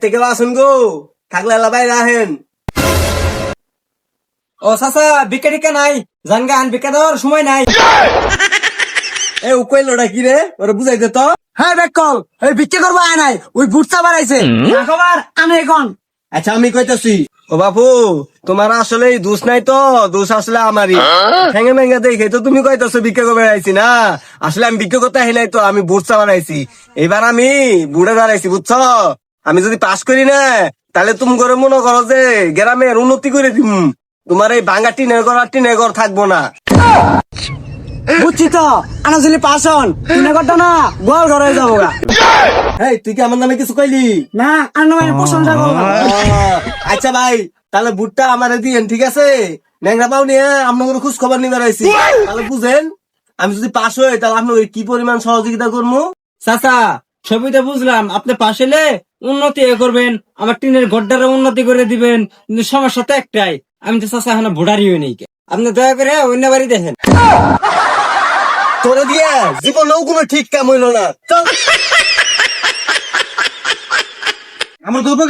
বাড়িতে কেউ আসুন গো, থাকলে এলা বাইরে আহেন। ও চাচা ভিক্ষা টিক্ষা নাই, জানগান ভিক্ষা দেওয়ার সময় নাই। এ উকইলোটা কি রে, ওরা বুঝাইতে তো। হ্যাঁ বেকল, এই ভিক্ষা করবো আয় নাই, ওই বুটসা বাড়াইছে খবর আনে এখন। আচ্ছা আমি কইতাছি, ও বাপু তোমার আসলে দোষ নাই তো, দোষ আসলে আমারই। ঠেঙ্গে মেঙ্গে দেখে তো তুমি কইতাছো ভিক্ষা করবে আইছি না, আসলে আমি ভিক্ষা করতে আহি নাই তো, আমি বুটসা বানাইছি। এবার আমি বুড়ে দাঁড়াইছি বুঝছো। আমি যদি পাস করি না, তাহলে তুমি করে মনে করো যে গ্রামের উন্নতি করে দিম। তোমার এই ভাঙ্গা টিনের ঘর থাকবো না। বুঝছি তো, আনা ছিলি পাশন তুই করতো না, গোয়াল ঘরে যাবো গা। এই তুই কি আমার নামে কিছু কইলি? না আন্ন প্রশংসা করবো। আচ্ছা ভাই, তাহলে বুটটা আমার দিয়েন, ঠিক আছে? ন্যাংরা পাও নিয়ে আপনার খোঁজ খবর নিবে রয়েছি। তাহলে বুঝেন, আমি যদি পাশ হই তাহলে আপনার কি পরিমাণ সহযোগিতা করবো। চাচা সবই তো বুঝলাম, আপনি পাশে এলে উন্নতি করবেন, আমার টিনের ঘরটারও উন্নতি করে দিবেন, কিন্তু সমস্যা তো একটাই, আমি তো চাচা এখন ভোটারই হই নাই। আপনি দয়া করে অন্য বাড়ি দেখেন। তোরে দিয়ে জীবনেও কোনো ঠিক কাম হইল না, চল। আমার দুপুর